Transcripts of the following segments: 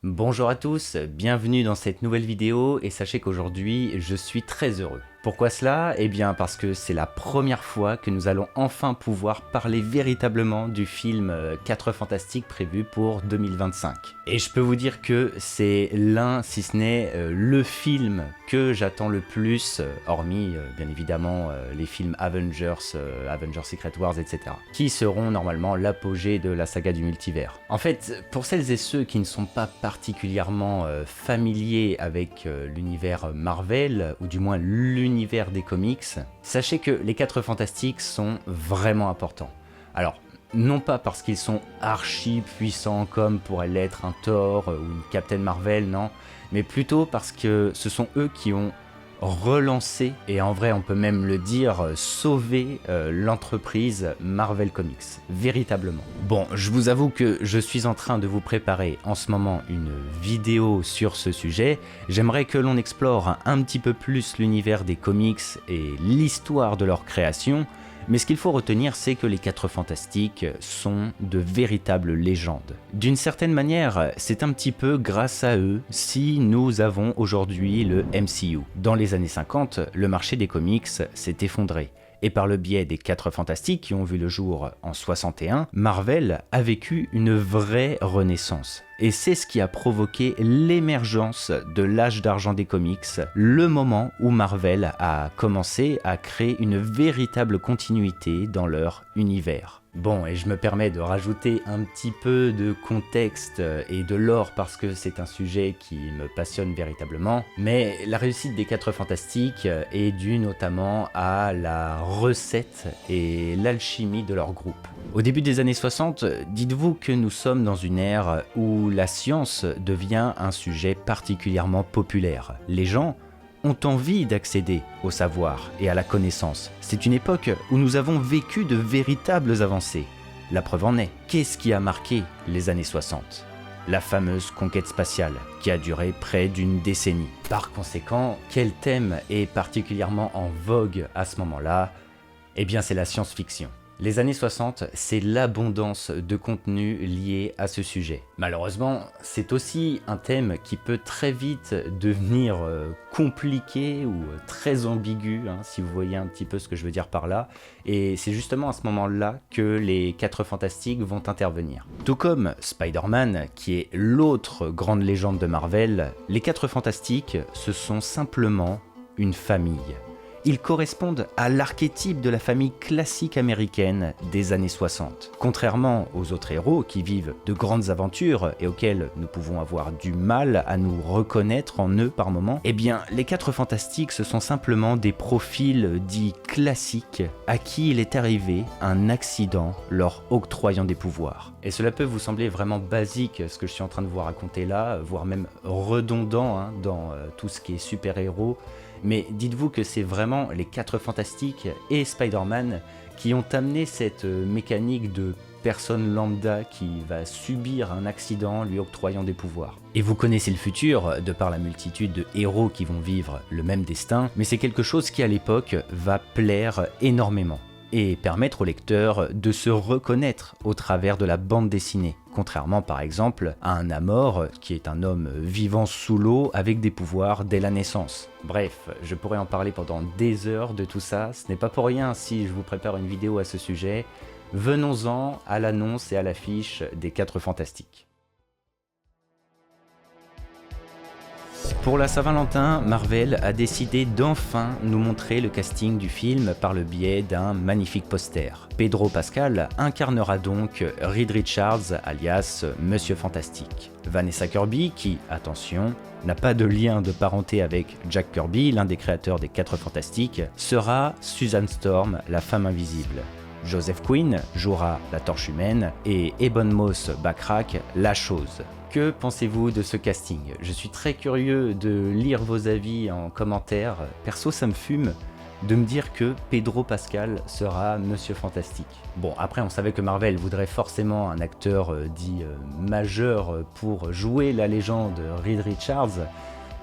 Bonjour à tous, bienvenue dans cette nouvelle vidéo et sachez qu'aujourd'hui je suis très heureux. Pourquoi cela? Eh bien parce que c'est la première fois que nous allons enfin pouvoir parler véritablement du film 4 Fantastiques prévu pour 2025. Et je peux vous dire que c'est l'un, si ce n'est le film que j'attends le plus, hormis bien évidemment les films Avengers, Avengers Secret Wars, etc. qui seront normalement l'apogée de la saga du multivers. En fait, pour celles et ceux qui ne sont pas particulièrement familiers avec l'univers Marvel, ou du moins l'univers des comics, sachez que les 4 Fantastiques sont vraiment importants. Alors, non pas parce qu'ils sont archi puissants comme pourrait l'être un Thor ou une Captain Marvel, non, mais plutôt parce que ce sont eux qui ont relancé, et en vrai on peut même le dire, sauver l'entreprise Marvel Comics, véritablement. Bon, je vous avoue que je suis en train de vous préparer en ce moment une vidéo sur ce sujet. J'aimerais que l'on explore un petit peu plus l'univers des comics et l'histoire de leur création, mais ce qu'il faut retenir, c'est que les 4 Fantastiques sont de véritables légendes. D'une certaine manière, c'est un petit peu grâce à eux si nous avons aujourd'hui le MCU. Dans les années 50, le marché des comics s'est effondré. Et par le biais des 4 Fantastiques qui ont vu le jour en 61, Marvel a vécu une vraie renaissance. Et c'est ce qui a provoqué l'émergence de l'âge d'argent des comics, le moment où Marvel a commencé à créer une véritable continuité dans leur univers. Bon, et je me permets de rajouter un petit peu de contexte et de lore parce que c'est un sujet qui me passionne véritablement, mais la réussite des 4 Fantastiques est due notamment à la recette et l'alchimie de leur groupe. Au début des années 60, dites-vous que nous sommes dans une ère où la science devient un sujet particulièrement populaire. Les gens ont envie d'accéder au savoir et à la connaissance. C'est une époque où nous avons vécu de véritables avancées. La preuve en est, qu'est-ce qui a marqué les années 60 ? La fameuse conquête spatiale, qui a duré près d'une décennie. Par conséquent, quel thème est particulièrement en vogue à ce moment-là ? Eh bien c'est la science-fiction. Les années 60, c'est l'abondance de contenu lié à ce sujet. Malheureusement, c'est aussi un thème qui peut très vite devenir compliqué ou très ambigu, si vous voyez un petit peu ce que je veux dire par là. Et c'est justement à ce moment-là que les 4 Fantastiques vont intervenir. Tout comme Spider-Man, qui est l'autre grande légende de Marvel, les 4 Fantastiques, ce sont simplement une famille. Ils correspondent à l'archétype de la famille classique américaine des années 60. Contrairement aux autres héros qui vivent de grandes aventures et auxquels nous pouvons avoir du mal à nous reconnaître en eux par moments, eh bien les 4 Fantastiques ce sont simplement des profils dits classiques à qui il est arrivé un accident leur octroyant des pouvoirs. Et cela peut vous sembler vraiment basique ce que je suis en train de vous raconter là, voire même redondant dans tout ce qui est super-héros. Mais dites-vous que c'est vraiment les 4 Fantastiques et Spider-Man qui ont amené cette mécanique de personne lambda qui va subir un accident lui octroyant des pouvoirs. Et vous connaissez le futur, de par la multitude de héros qui vont vivre le même destin, mais c'est quelque chose qui à l'époque va plaire énormément et permettre au lecteur de se reconnaître au travers de la bande dessinée, contrairement par exemple à un Namor qui est un homme vivant sous l'eau avec des pouvoirs dès la naissance. Bref, je pourrais en parler pendant des heures de tout ça, ce n'est pas pour rien si je vous prépare une vidéo à ce sujet. Venons-en à l'annonce et à l'affiche des 4 Fantastiques. Pour la Saint-Valentin, Marvel a décidé d'enfin nous montrer le casting du film par le biais d'un magnifique poster. Pedro Pascal incarnera donc Reed Richards alias Monsieur Fantastique. Vanessa Kirby, qui, attention, n'a pas de lien de parenté avec Jack Kirby, l'un des créateurs des 4 Fantastiques, sera Susan Storm, la femme invisible. Joseph Quinn jouera la Torche Humaine et Ebon Moss Backrack, la Chose. Que pensez-vous de ce casting? Je suis très curieux de lire vos avis en commentaire. Perso, ça me fume de me dire que Pedro Pascal sera Monsieur Fantastique. Bon, après, on savait que Marvel voudrait forcément un acteur dit majeur pour jouer la légende Reed Richards,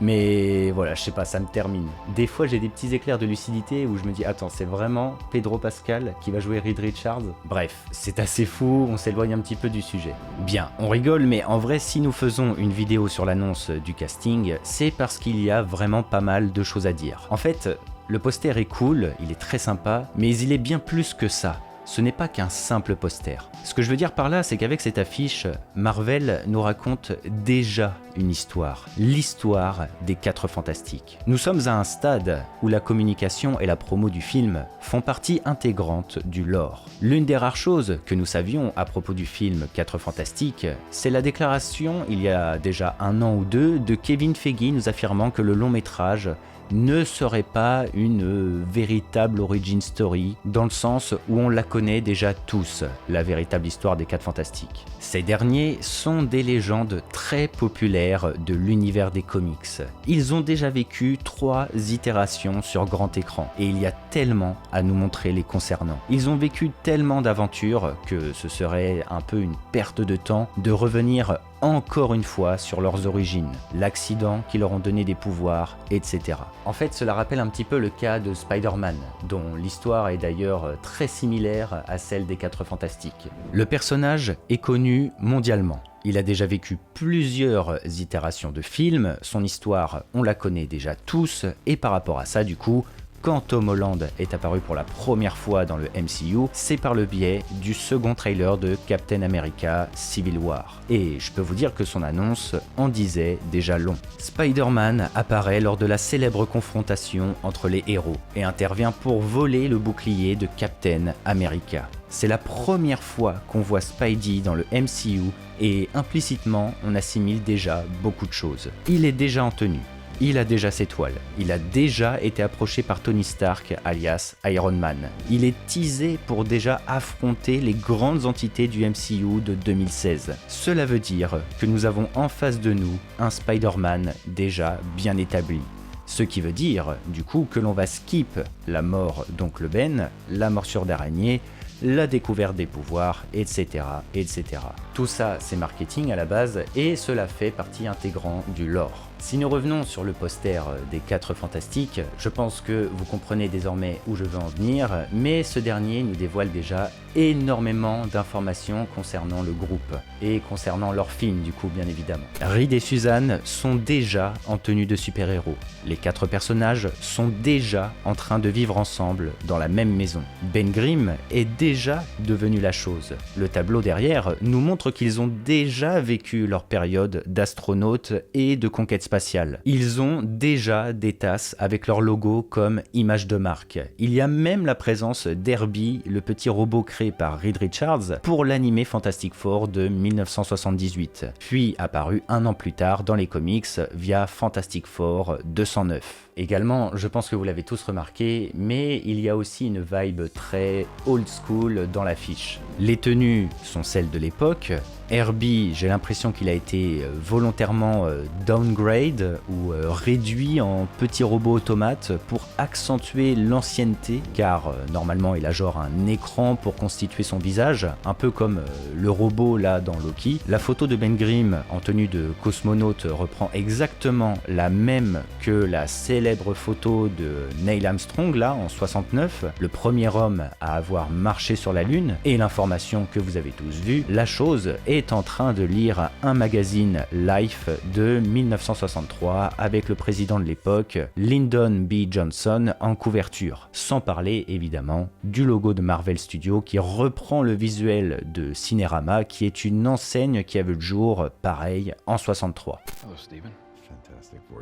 Mais voilà, je sais pas, ça me termine. Des fois j'ai des petits éclairs de lucidité où je me dis attends, c'est vraiment Pedro Pascal qui va jouer Reed Richards? Bref, c'est assez fou, on s'éloigne un petit peu du sujet. Bien, on rigole, mais en vrai si nous faisons une vidéo sur l'annonce du casting, c'est parce qu'il y a vraiment pas mal de choses à dire. En fait, le poster est cool, il est très sympa, mais il est bien plus que ça. Ce n'est pas qu'un simple poster. Ce que je veux dire par là, c'est qu'avec cette affiche, Marvel nous raconte déjà une histoire. L'histoire des 4 Fantastiques. Nous sommes à un stade où la communication et la promo du film font partie intégrante du lore. L'une des rares choses que nous savions à propos du film 4 Fantastiques, c'est la déclaration, il y a déjà 1 an ou 2, de Kevin Feige nous affirmant que le long métrage ne serait pas une véritable origin story, dans le sens où on la connaît déjà tous, la véritable histoire des 4 Fantastiques. Ces derniers sont des légendes très populaires de l'univers des comics. Ils ont déjà vécu 3 itérations sur grand écran, et il y a tellement à nous montrer les concernant. Ils ont vécu tellement d'aventures que ce serait un peu une perte de temps de revenir encore une fois sur leurs origines, l'accident qui leur ont donné des pouvoirs, etc. En fait, cela rappelle un petit peu le cas de Spider-Man, dont l'histoire est d'ailleurs très similaire à celle des 4 Fantastiques. Le personnage est connu mondialement. Il a déjà vécu plusieurs itérations de films, son histoire, on la connaît déjà tous, et par rapport à ça, du coup, quand Tom Holland est apparu pour la première fois dans le MCU, c'est par le biais du second trailer de Captain America Civil War. Et je peux vous dire que son annonce en disait déjà long. Spider-Man apparaît lors de la célèbre confrontation entre les héros et intervient pour voler le bouclier de Captain America. C'est la première fois qu'on voit Spidey dans le MCU et implicitement on assimile déjà beaucoup de choses. Il est déjà en tenue. Il a déjà ses toiles, il a déjà été approché par Tony Stark alias Iron Man. Il est teasé pour déjà affronter les grandes entités du MCU de 2016. Cela veut dire que nous avons en face de nous un Spider-Man déjà bien établi. Ce qui veut dire, du coup, que l'on va skip la mort d'Oncle Ben, la morsure d'araignée, la découverte des pouvoirs, etc., etc. Tout ça, c'est marketing à la base et cela fait partie intégrante du lore. Si nous revenons sur le poster des 4 Fantastiques, je pense que vous comprenez désormais où je veux en venir, mais ce dernier nous dévoile déjà énormément d'informations concernant le groupe et concernant leur film du coup bien évidemment. Reed et Suzanne sont déjà en tenue de super-héros. Les 4 personnages sont déjà en train de vivre ensemble dans la même maison. Ben Grimm est déjà devenu la chose. Le tableau derrière nous montre qu'ils ont déjà vécu leur période d'astronautes et de conquête spatiale. Ils ont déjà des tasses avec leur logo comme image de marque. Il y a même la présence d'Herbie, le petit robot créé par Reed Richards pour l'animé Fantastic Four de 1978, puis apparu 1 an plus tard dans les comics via Fantastic Four 209. Également, je pense que vous l'avez tous remarqué, mais il y a aussi une vibe très old school dans l'affiche. Les tenues sont celles de l'époque. Herbie, j'ai l'impression qu'il a été volontairement downgrade ou réduit en petit robot automate pour accentuer l'ancienneté, car normalement il a genre un écran pour constituer son visage, un peu comme le robot là dans Loki. La photo de Ben Grimm en tenue de cosmonaute reprend exactement la même que la célèbre photo de Neil Armstrong là en 69, le premier homme à avoir marché sur la Lune, et l'information que vous avez tous vue, la chose est en train de lire un magazine Life de 1963 avec le président de l'époque, Lyndon B. Johnson, en couverture. Sans parler évidemment du logo de Marvel Studios qui reprend le visuel de Cinérama, qui est une enseigne qui a vu le jour pareil en 63. Hello, Steven.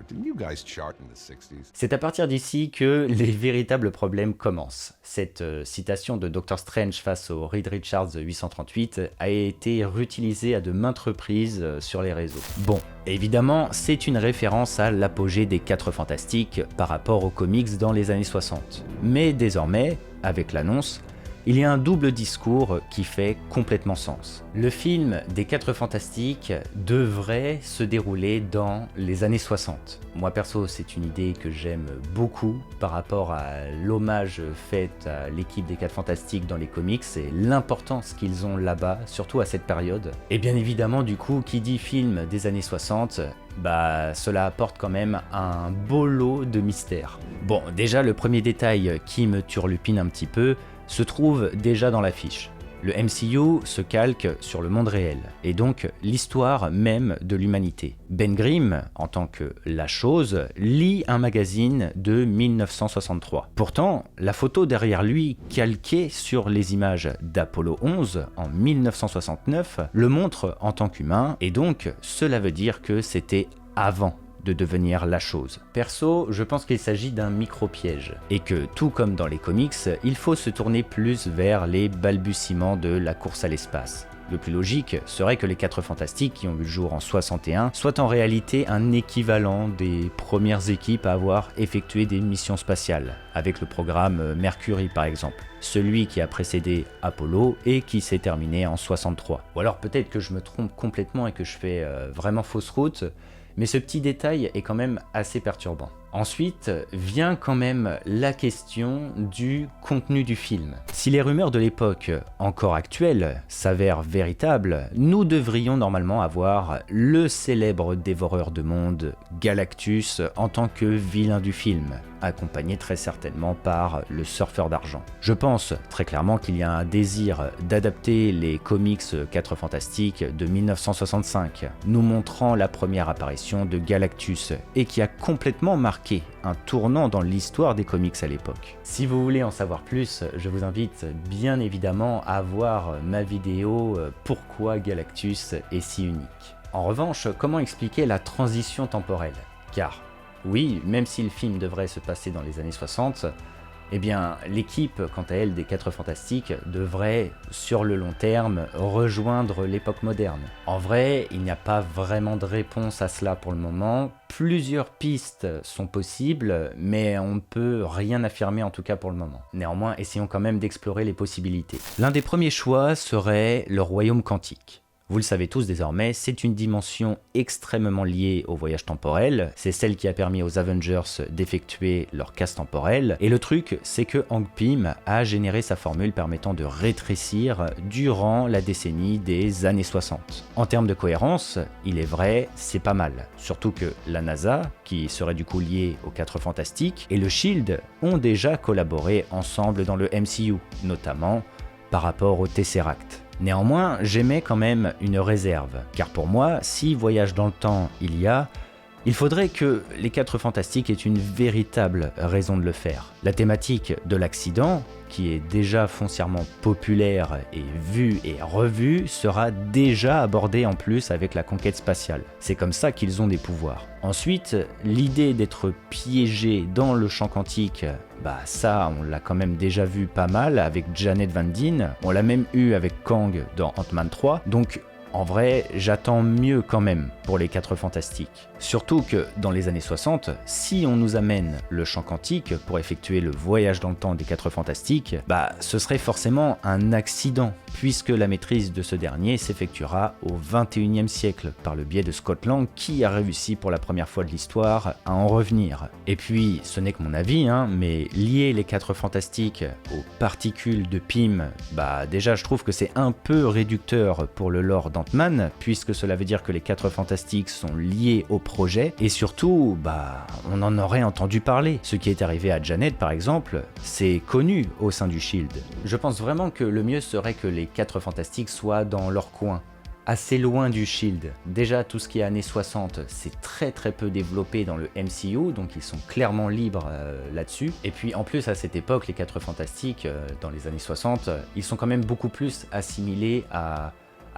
Didn't you guys chart in the 60s? C'est à partir d'ici que les véritables problèmes commencent. Cette citation de Doctor Strange face au Reed Richards 838 a été réutilisée à de maintes reprises sur les réseaux. Bon, évidemment, c'est une référence à l'apogée des 4 Fantastiques par rapport aux comics dans les années 60. Mais désormais, avec l'annonce, Il y a un double discours qui fait complètement sens. Le film des 4 Fantastiques devrait se dérouler dans les années 60. Moi perso, c'est une idée que j'aime beaucoup par rapport à l'hommage fait à l'équipe des 4 Fantastiques dans les comics et l'importance qu'ils ont là-bas, surtout à cette période. Et bien évidemment, du coup, qui dit film des années 60, bah cela apporte quand même un beau lot de mystère. Bon, déjà le premier détail qui me turlupine un petit peu se trouve déjà dans l'affiche. Le MCU se calque sur le monde réel, et donc l'histoire même de l'humanité. Ben Grimm, en tant que La Chose, lit un magazine de 1963. Pourtant, la photo derrière lui, calquée sur les images d'Apollo 11 en 1969, le montre en tant qu'humain, et donc cela veut dire que c'était avant de devenir La Chose. Perso, je pense qu'il s'agit d'un micro-piège, et que, tout comme dans les comics, il faut se tourner plus vers les balbutiements de la course à l'espace. Le plus logique serait que les 4 Fantastiques qui ont vu le jour en 61 soient en réalité un équivalent des premières équipes à avoir effectué des missions spatiales, avec le programme Mercury par exemple, celui qui a précédé Apollo et qui s'est terminé en 63. Ou alors peut-être que je me trompe complètement et que je fais vraiment fausse route, mais ce petit détail est quand même assez perturbant. Ensuite vient quand même la question du contenu du film. Si les rumeurs de l'époque, encore actuelles, s'avèrent véritables, nous devrions normalement avoir le célèbre dévoreur de monde Galactus en tant que vilain du film, accompagné très certainement par le surfeur d'argent. Je pense très clairement qu'il y a un désir d'adapter les comics 4 Fantastiques de 1965, nous montrant la première apparition de Galactus, et qui a complètement marqué un tournant dans l'histoire des comics à l'époque. Si vous voulez en savoir plus, je vous invite bien évidemment à voir ma vidéo Pourquoi Galactus est si unique. En revanche, comment expliquer la transition temporelle? Car oui, même si le film devrait se passer dans les années 60, eh bien, l'équipe, quant à elle, des 4 Fantastiques, devrait, sur le long terme, rejoindre l'époque moderne. En vrai, il n'y a pas vraiment de réponse à cela pour le moment. Plusieurs pistes sont possibles, mais on ne peut rien affirmer en tout cas pour le moment. Néanmoins, essayons quand même d'explorer les possibilités. L'un des premiers choix serait le royaume quantique. Vous le savez tous désormais, c'est une dimension extrêmement liée au voyage temporel, c'est celle qui a permis aux Avengers d'effectuer leur casse temporelle, et le truc c'est que Hank Pym a généré sa formule permettant de rétrécir durant la décennie des années 60. En termes de cohérence, il est vrai, c'est pas mal, surtout que la NASA, qui serait du coup liée aux 4 Fantastiques, et le SHIELD ont déjà collaboré ensemble dans le MCU, notamment par rapport au Tesseract. Néanmoins, j'émets quand même une réserve, car pour moi, si voyage dans le temps il faudrait que les 4 Fantastiques aient une véritable raison de le faire. La thématique de l'accident, qui est déjà foncièrement populaire et vue et revue, sera déjà abordée en plus avec la conquête spatiale. C'est comme ça qu'ils ont des pouvoirs. Ensuite, l'idée d'être piégé dans le champ quantique, bah ça on l'a quand même déjà vu pas mal avec Janet Van Dyne, on l'a même eu avec Kang dans Ant-Man 3, donc en vrai, j'attends mieux quand même pour les 4 Fantastiques. Surtout que dans les années 60, si on nous amène le champ quantique pour effectuer le voyage dans le temps des 4 Fantastiques, bah ce serait forcément un accident, puisque la maîtrise de ce dernier s'effectuera au 21e siècle par le biais de Scott Lang qui a réussi pour la première fois de l'histoire à en revenir. Et puis, ce n'est que mon avis, mais lier les 4 Fantastiques aux particules de Pym, bah déjà je trouve que c'est un peu réducteur pour le lore d'Ant-Man, puisque cela veut dire que les 4 Fantastiques sont liés au projet, et surtout, bah, on en aurait entendu parler. Ce qui est arrivé à Janet par exemple, c'est connu au sein du SHIELD. Je pense vraiment que le mieux serait que les 4 Fantastiques soient dans leur coin, assez loin du SHIELD. Déjà, tout ce qui est années 60, c'est très peu développé dans le MCU, donc ils sont clairement libres là-dessus. Et puis en plus, à cette époque, les 4 Fantastiques, dans les années 60, ils sont quand même beaucoup plus assimilés à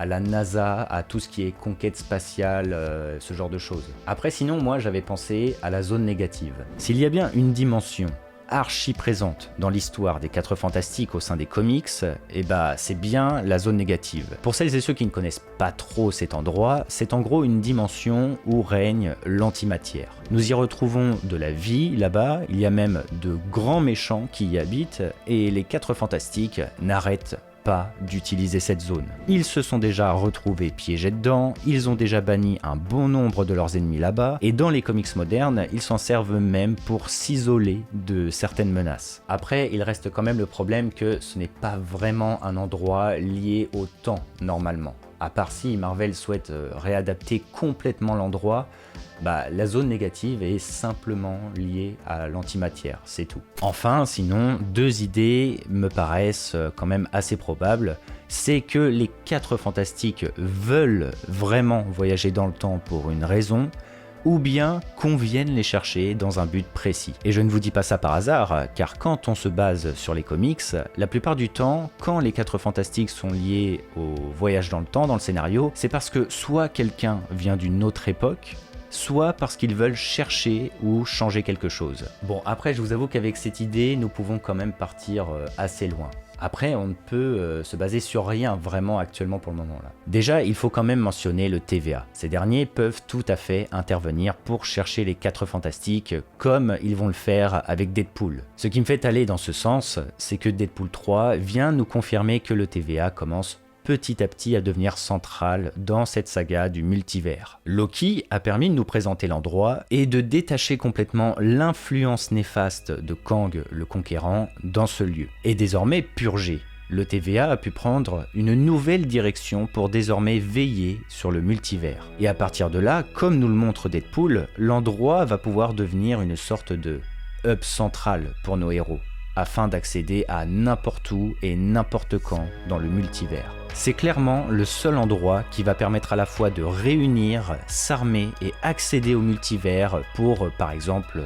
la NASA, à tout ce qui est conquête spatiale, ce genre de choses. Après sinon, moi j'avais pensé à la zone négative. S'il y a bien une dimension archi présente dans l'histoire des 4 Fantastiques au sein des comics, et bah c'est bien la zone négative. Pour celles et ceux qui ne connaissent pas trop cet endroit, c'est en gros une dimension où règne l'antimatière. Nous y retrouvons de la vie là-bas, il y a même de grands méchants qui y habitent, et les 4 Fantastiques n'arrêtent pas d'utiliser cette zone. Ils se sont déjà retrouvés piégés dedans, ils ont déjà banni un bon nombre de leurs ennemis là-bas, et dans les comics modernes, ils s'en servent même pour s'isoler de certaines menaces. Après, il reste quand même le problème que ce n'est pas vraiment un endroit lié au temps, normalement. À part si Marvel souhaite réadapter complètement l'endroit, la zone négative est simplement liée à l'antimatière, c'est tout. Enfin, sinon, 2 idées me paraissent quand même assez probables. C'est que les 4 Fantastiques veulent vraiment voyager dans le temps pour une raison, ou bien qu'on vienne les chercher dans un but précis. Et je ne vous dis pas ça par hasard, car quand on se base sur les comics, la plupart du temps, quand les 4 Fantastiques sont liés au voyage dans le temps, dans le scénario, c'est parce que soit quelqu'un vient d'une autre époque, soit parce qu'ils veulent chercher ou changer quelque chose. Bon, après, je vous avoue qu'avec cette idée, nous pouvons quand même partir assez loin. Après, on ne peut se baser sur rien vraiment actuellement pour le moment là. Déjà, il faut quand même mentionner le TVA. Ces derniers peuvent tout à fait intervenir pour chercher les 4 Fantastiques comme ils vont le faire avec Deadpool. Ce qui me fait aller dans ce sens, c'est que Deadpool 3 vient nous confirmer que le TVA commence petit à petit à devenir central dans cette saga du multivers. Loki a permis de nous présenter l'endroit et de détacher complètement l'influence néfaste de Kang le Conquérant dans ce lieu. Et désormais purgé, le TVA a pu prendre une nouvelle direction pour désormais veiller sur le multivers. Et à partir de là, comme nous le montre Deadpool, l'endroit va pouvoir devenir une sorte de hub central pour nos héros, afin d'accéder à n'importe où et n'importe quand dans le multivers. C'est clairement le seul endroit qui va permettre à la fois de réunir, s'armer et accéder au multivers pour, par exemple,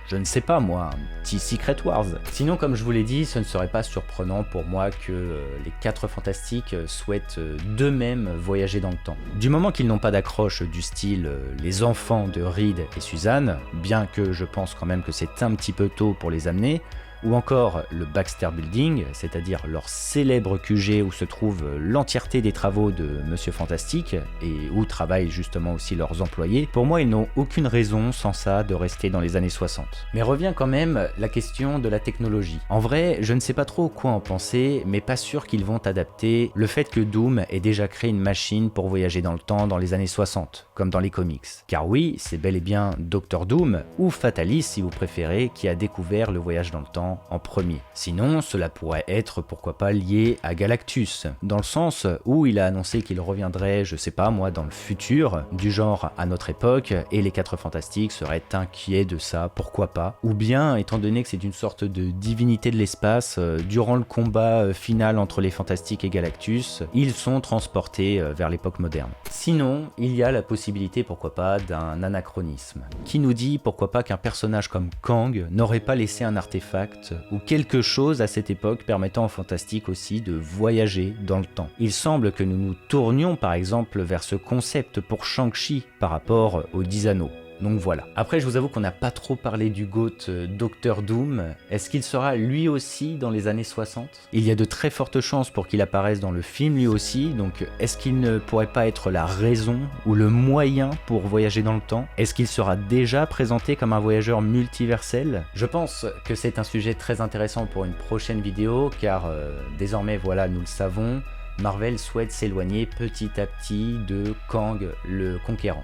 je ne sais pas moi, un petit Secret Wars. Sinon, comme je vous l'ai dit, ce ne serait pas surprenant pour moi que les 4 Fantastiques souhaitent d'eux-mêmes voyager dans le temps. Du moment qu'ils n'ont pas d'accroche du style les enfants de Reed et Suzanne, bien que je pense quand même que c'est un petit peu tôt pour les amener, ou encore le Baxter Building, c'est-à-dire leur célèbre QG où se trouve l'entièreté des travaux de Monsieur Fantastique et où travaillent justement aussi leurs employés, pour moi ils n'ont aucune raison sans ça de rester dans les années 60. Mais revient quand même la question de la technologie. En vrai, je ne sais pas trop quoi en penser, mais pas sûr qu'ils vont adapter le fait que Doom ait déjà créé une machine pour voyager dans le temps dans les années 60, comme dans les comics. Car oui, c'est bel et bien Dr Doom, ou Fatalis si vous préférez, qui a découvert le voyage dans le temps en premier. Sinon, cela pourrait être pourquoi pas lié à Galactus, dans le sens où il a annoncé qu'il reviendrait, je sais pas moi, dans le futur, du genre à notre époque, et les 4 Fantastiques seraient inquiets de ça, pourquoi pas. Ou bien, étant donné que c'est une sorte de divinité de l'espace, durant le combat final entre les Fantastiques et Galactus, ils sont transportés vers l'époque moderne. Sinon, il y a la possibilité, pourquoi pas, d'un anachronisme, qui nous dit pourquoi pas qu'un personnage comme Kang n'aurait pas laissé un artefact ou quelque chose à cette époque permettant aux Fantastiques aussi de voyager dans le temps. Il semble que nous nous tournions par exemple vers ce concept pour Shang-Chi par rapport aux 10 anneaux. Donc voilà. Après, je vous avoue qu'on n'a pas trop parlé du GOAT Dr Doom. Est-ce qu'il sera lui aussi dans les années 60 ? Il y a de très fortes chances pour qu'il apparaisse dans le film lui aussi, donc est-ce qu'il ne pourrait pas être la raison ou le moyen pour voyager dans le temps ? Est-ce qu'il sera déjà présenté comme un voyageur multiversel ? Je pense que c'est un sujet très intéressant pour une prochaine vidéo, car désormais, voilà, nous le savons, Marvel souhaite s'éloigner petit à petit de Kang le Conquérant.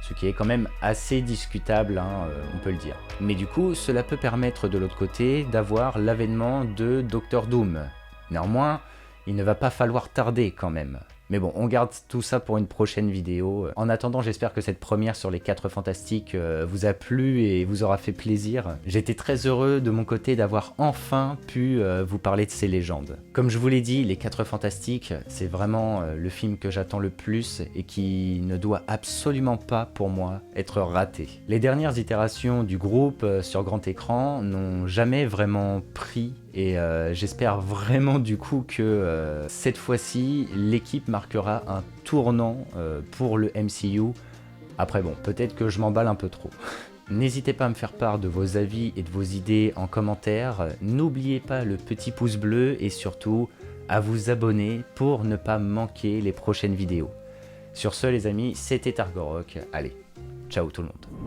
Ce qui est quand même assez discutable, on peut le dire. Mais du coup, cela peut permettre de l'autre côté d'avoir l'avènement de Dr Doom. Néanmoins, il ne va pas falloir tarder quand même. Mais bon, on garde tout ça pour une prochaine vidéo. En attendant, j'espère que cette première sur les 4 Fantastiques vous a plu et vous aura fait plaisir. J'étais très heureux de mon côté d'avoir enfin pu vous parler de ces légendes. Comme je vous l'ai dit, les 4 Fantastiques, c'est vraiment le film que j'attends le plus et qui ne doit absolument pas, pour moi, être raté. Les dernières itérations du groupe sur grand écran n'ont jamais vraiment pris. Et j'espère vraiment du coup que cette fois-ci, l'équipe marquera un tournant pour le MCU. Après bon, peut-être que je m'emballe un peu trop. N'hésitez pas à me faire part de vos avis et de vos idées en commentaire. N'oubliez pas le petit pouce bleu et surtout à vous abonner pour ne pas manquer les prochaines vidéos. Sur ce les amis, c'était Argorok. Allez, ciao tout le monde.